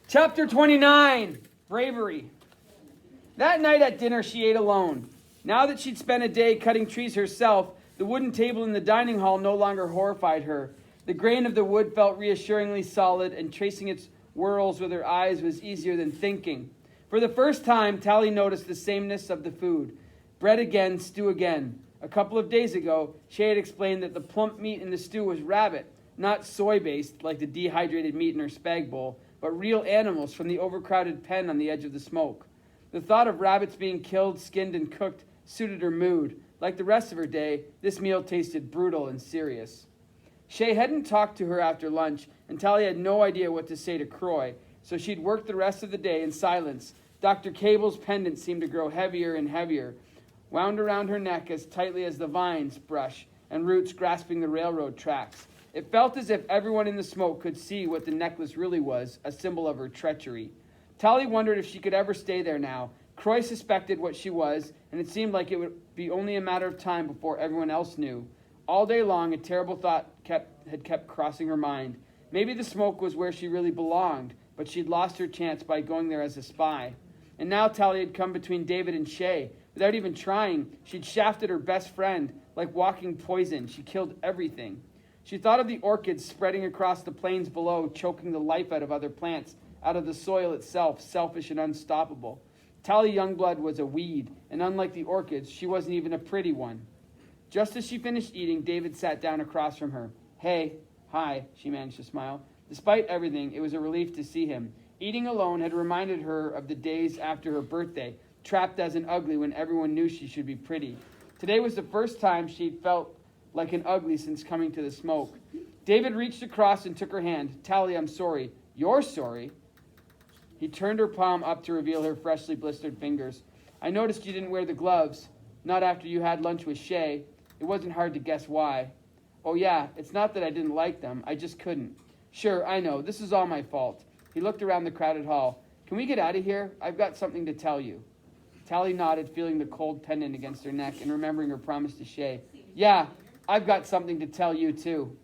Chapter 29, Bravery. That night at dinner, she ate alone. Now that she'd spent a day cutting trees herself, the wooden table in the dining hall no longer horrified her. The grain of the wood felt reassuringly solid, and tracing its whorls with her eyes was easier than thinking. For the first time, Tally noticed the sameness of the food. Bread again, stew again. A couple of days ago, Shay had explained that the plump meat in the stew was rabbit, not soy-based like the dehydrated meat in her spag bowl, but real animals from the overcrowded pen on the edge of the smoke. The thought of rabbits being killed, skinned, and cooked suited her mood. Like the rest of her day, this meal tasted brutal and serious. Shay hadn't talked to her after lunch, and Tally had no idea what to say to Croy, so she'd worked the rest of the day in silence. Dr. Cable's pendant seemed to grow heavier and heavier, wound around her neck as tightly as the vines brush and roots grasping the railroad tracks. It felt as if everyone in the smoke could see what the necklace really was, a symbol of her treachery. Tally wondered if she could ever stay there now. Croy suspected what she was, and it seemed like it would be only a matter of time before everyone else knew. All day long, a terrible thought had kept crossing her mind. Maybe the smoke was where she really belonged, but she'd lost her chance by going there as a spy. And now Tally had come between David and Shay. Without even trying, she'd shafted her best friend. Like walking poison, she killed everything. She thought of the orchids spreading across the plains below, choking the life out of other plants, out of the soil itself, selfish and unstoppable. Tally Youngblood was a weed, and unlike the orchids, she wasn't even a pretty one. Just as she finished eating, David sat down across from her. Hey, hi, she managed to smile. Despite everything, it was a relief to see him. Eating alone had reminded her of the days after her birthday, trapped as an ugly when everyone knew she should be pretty. Today was the first time she'd felt like an ugly since coming to the smoke. David reached across and took her hand. Tally, I'm sorry. You're sorry? He turned her palm up to reveal her freshly blistered fingers. I noticed you didn't wear the gloves. Not after you had lunch with Shay. It wasn't hard to guess why. Oh yeah, it's not that I didn't like them. I just couldn't. Sure, I know. This is all my fault. He looked around the crowded hall. Can we get out of here? I've got something to tell you. Tally nodded, feeling the cold pendant against her neck and remembering her promise to Shay. Yeah, I've got something to tell you too.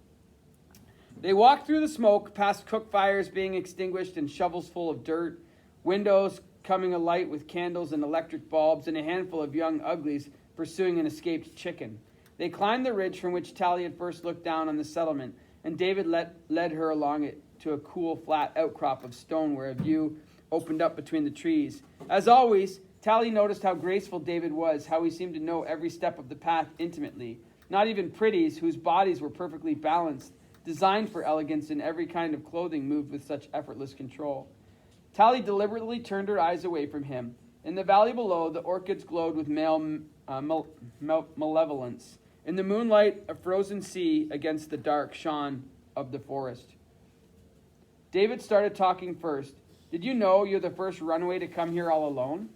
They walked through the smoke, past cook fires being extinguished and shovels full of dirt, windows coming alight with candles and electric bulbs, and a handful of young uglies pursuing an escaped chicken. They climbed the ridge from which Tally had first looked down on the settlement, and David led her along it to a cool, flat outcrop of stone where a view opened up between the trees. As always, Tally noticed how graceful David was, how he seemed to know every step of the path intimately. Not even pretties, whose bodies were perfectly balanced, designed for elegance in every kind of clothing, moved with such effortless control. Tally deliberately turned her eyes away from him. In the valley below, the orchids glowed with malevolence. In the moonlight, a frozen sea against the dark shone of the forest. David started talking first. Did you know you're the first runaway to come here all alone?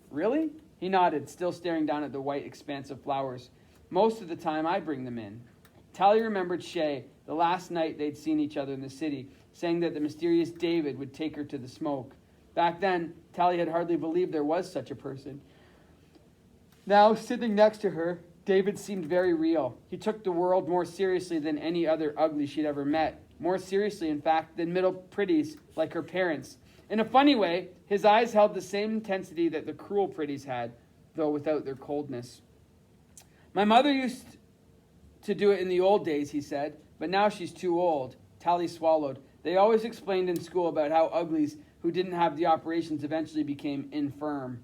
Really? He nodded, still staring down at the white expanse of flowers. Most of the time, I bring them in. Tally remembered Shay, the last night they'd seen each other in the city, saying that the mysterious David would take her to the smoke. Back then, Tally had hardly believed there was such a person. Now, sitting next to her, David seemed very real. He took the world more seriously than any other ugly she'd ever met. More seriously, in fact, than middle pretties like her parents. In a funny way, his eyes held the same intensity that the cruel pretties had, though without their coldness. My mother used to do it in the old days, he said, but now she's too old. Tally swallowed. They always explained in school about how uglies who didn't have the operations eventually became infirm.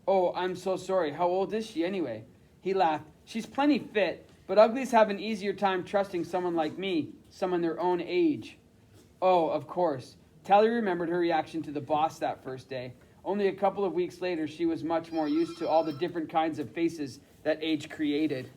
Oh, I'm so sorry. How old is she anyway? He laughed. She's plenty fit, but uglies have an easier time trusting someone like me, someone their own age. Oh, of course. Tally remembered her reaction to the boss that first day. Only a couple of weeks later, she was much more used to all the different kinds of faces that age created.